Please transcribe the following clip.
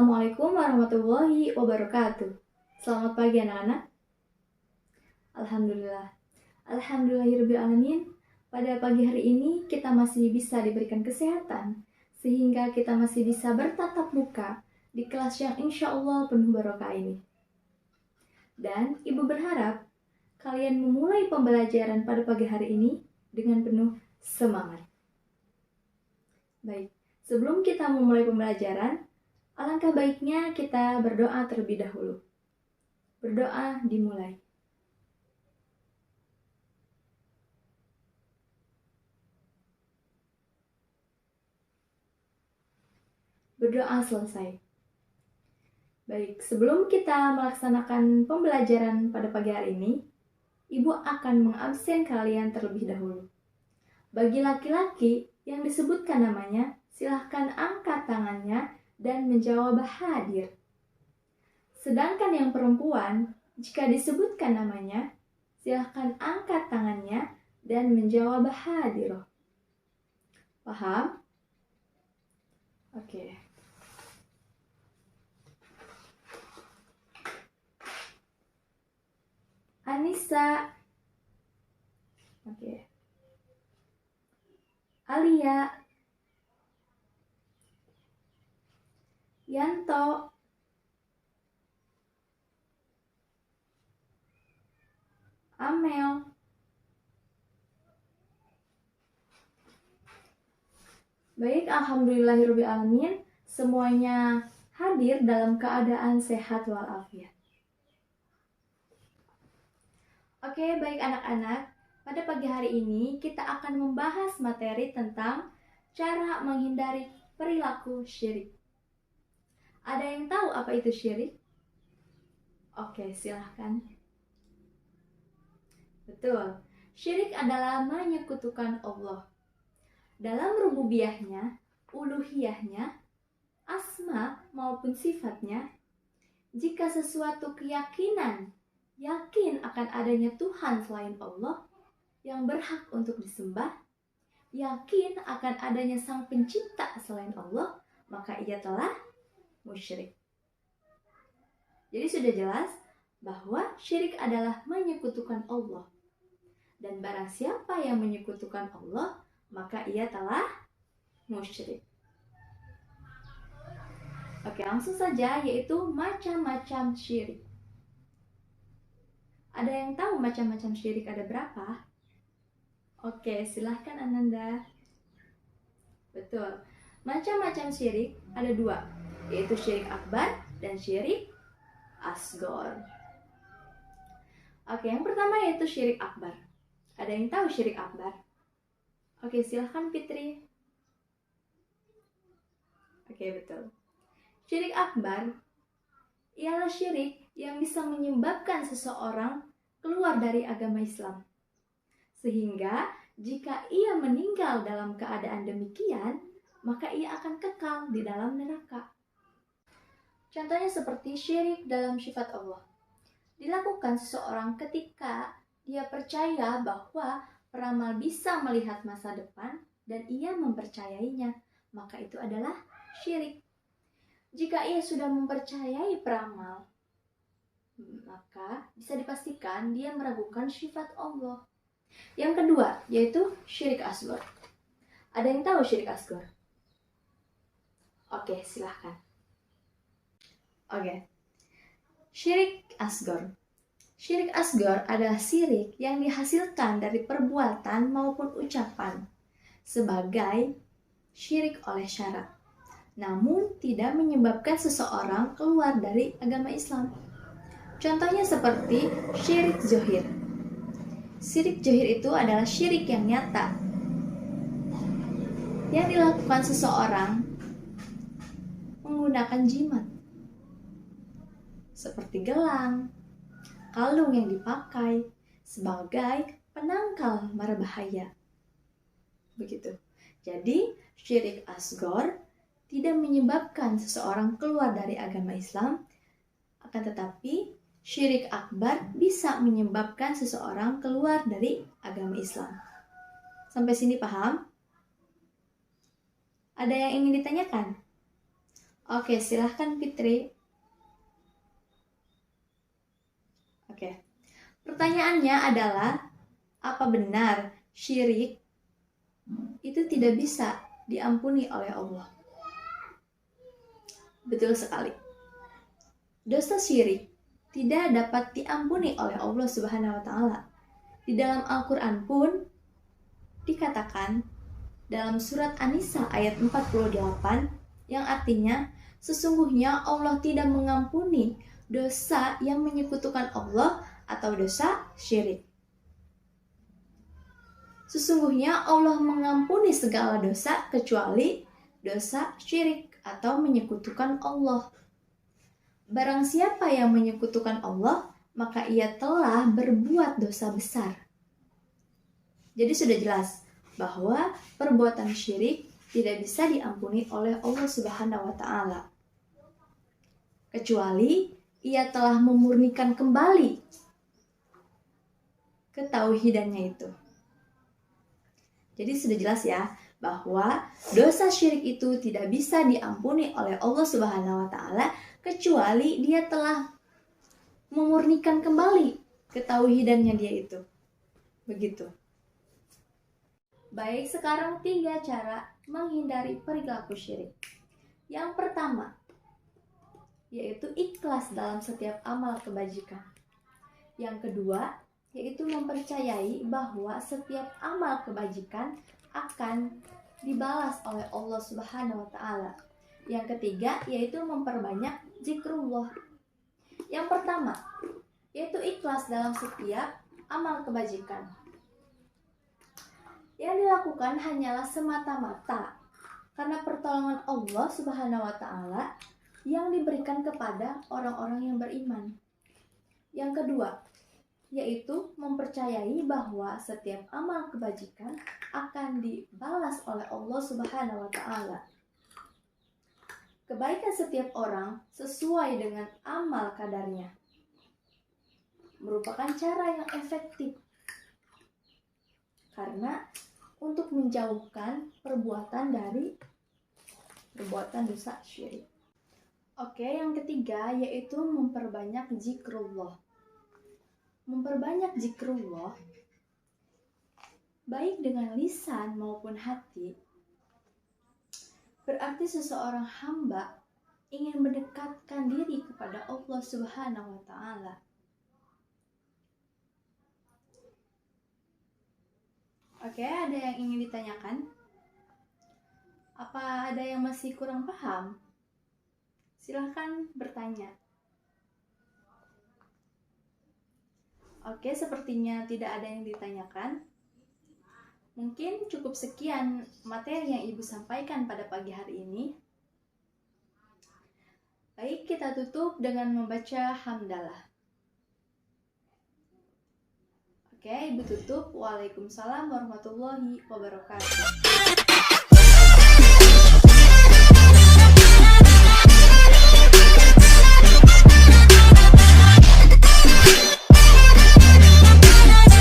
Assalamualaikum warahmatullahi wabarakatuh. Selamat pagi anak-anak. Alhamdulillahirrabbilalamin. Pada pagi hari ini kita masih bisa diberikan kesehatan sehingga kita masih bisa bertatap muka di kelas yang insya Allah penuh barokah ini. Dan Ibu berharap kalian memulai pembelajaran pada pagi hari ini dengan penuh semangat. Baik, sebelum kita memulai pembelajaran, alangkah baiknya kita berdoa terlebih dahulu. Berdoa dimulai. Berdoa selesai. Baik, sebelum kita melaksanakan pembelajaran pada pagi hari ini, Ibu akan mengabsen kalian terlebih dahulu. Bagi laki-laki yang disebutkan namanya, silahkan angkat tangannya dan menjawab hadir. Sedangkan yang perempuan, jika disebutkan namanya, silahkan angkat tangannya dan menjawab hadir. Paham? Oke. Anissa. Oke. Alia. Yanto. Amel. Baik, alhamdulillahirrabbilalamin, semuanya hadir dalam keadaan sehat walafiat. Oke, baik anak-anak, pada pagi hari ini kita akan membahas materi tentang cara menghindari perilaku syirik. Ada yang tahu apa itu syirik? Oke, silahkan. Betul, syirik adalah menyekutukan Allah. Dalam rububiyahnya, uluhiyahnya, asma maupun sifatnya, jika sesuatu keyakinan, yakin akan adanya Tuhan selain Allah yang berhak untuk disembah, yakin akan adanya Sang Pencipta selain Allah, maka ia telah musyrik. Jadi sudah jelas bahwa syirik adalah menyekutukan Allah. Dan barang siapa yang menyekutukan Allah, maka ia telah musyrik. Oke, langsung saja, yaitu macam-macam syirik. Ada yang tahu macam-macam syirik ada berapa? Oke, silahkan Ananda. Betul, macam-macam syirik ada dua, yaitu syirik akbar dan syirik asghar. Oke, yang pertama yaitu syirik akbar. Ada yang tahu syirik akbar? Oke, silahkan Fitri. Oke, betul. Syirik akbar ialah syirik yang bisa menyebabkan seseorang keluar dari agama Islam. Sehingga jika ia meninggal dalam keadaan demikian, maka ia akan kekal di dalam neraka. Contohnya seperti syirik dalam sifat Allah. Dilakukan seseorang ketika dia percaya bahwa peramal bisa melihat masa depan dan ia mempercayainya, maka itu adalah syirik. Jika ia sudah mempercayai peramal, maka bisa dipastikan dia meragukan sifat Allah. Yang kedua, yaitu syirik asghar. Ada yang tahu syirik asghar? Oke, silahkan. Oke. Syirik asghar. Syirik asghar adalah syirik yang dihasilkan dari perbuatan maupun ucapan sebagai syirik oleh syarak, namun tidak menyebabkan seseorang keluar dari agama Islam. Contohnya seperti syirik zohir. Syirik zohir itu adalah syirik yang nyata yang dilakukan seseorang menggunakan jimat, seperti gelang, kalung yang dipakai sebagai penangkal mara bahaya. Begitu. Jadi, syirik asghar tidak menyebabkan seseorang keluar dari agama Islam, akan tetapi syirik akbar bisa menyebabkan seseorang keluar dari agama Islam. Sampai sini paham? Ada yang ingin ditanyakan? Oke, silahkan Fitri. Oke. Pertanyaannya adalah, apa benar syirik itu tidak bisa diampuni oleh Allah? Betul sekali. Dosa syirik tidak dapat diampuni oleh Allah Subhanahu wa taala. Di dalam Al-Qur'an pun dikatakan dalam surat An-Nisa ayat 48 yang artinya sesungguhnya Allah tidak mengampuni dosa yang menyekutukan Allah atau dosa syirik. Sesungguhnya Allah mengampuni segala dosa kecuali dosa syirik atau menyekutukan Allah. Barang siapa yang menyekutukan Allah, maka ia telah berbuat dosa besar. Jadi sudah jelas bahwa perbuatan syirik tidak bisa diampuni oleh Allah Subhanahu wa taala. Kecuali ia telah memurnikan kembali ketauhidannya itu. Jadi sudah jelas ya bahwa dosa syirik itu tidak bisa diampuni oleh Allah Subhanahu wa taala kecuali dia telah memurnikan kembali ketauhidannya dia itu. Begitu. Baik, sekarang 3 cara menghindari perilaku syirik. Yang pertama, yaitu ikhlas dalam setiap amal kebajikan. Yang kedua, yaitu mempercayai bahwa setiap amal kebajikan akan dibalas oleh Allah Subhanahu wa taala. Yang ketiga, yaitu memperbanyak zikrullah. Yang pertama, yaitu ikhlas dalam setiap amal kebajikan. Yang dilakukan hanyalah semata-mata karena pertolongan Allah Subhanahu wa taala yang diberikan kepada orang-orang yang beriman. Yang kedua, yaitu mempercayai bahwa setiap amal kebajikan akan dibalas oleh Allah Subhanahu wa taala. Kebaikan setiap orang sesuai dengan amal kadarnya merupakan cara yang efektif karena untuk menjauhkan perbuatan dari perbuatan dosa syirik. Oke, yang ketiga yaitu memperbanyak zikrullah. Memperbanyak zikrullah baik dengan lisan maupun hati berarti seseorang hamba ingin mendekatkan diri kepada Allah Subhanahu wa taala. Oke, ada yang ingin ditanyakan? Apa ada yang masih kurang paham? Silahkan bertanya. Oke, sepertinya tidak ada yang ditanyakan. Mungkin cukup sekian materi yang Ibu sampaikan pada pagi hari ini. Baik, kita tutup dengan membaca hamdalah. Oke, Ibu tutup. Waalaikumsalam warahmatullahi wabarakatuh.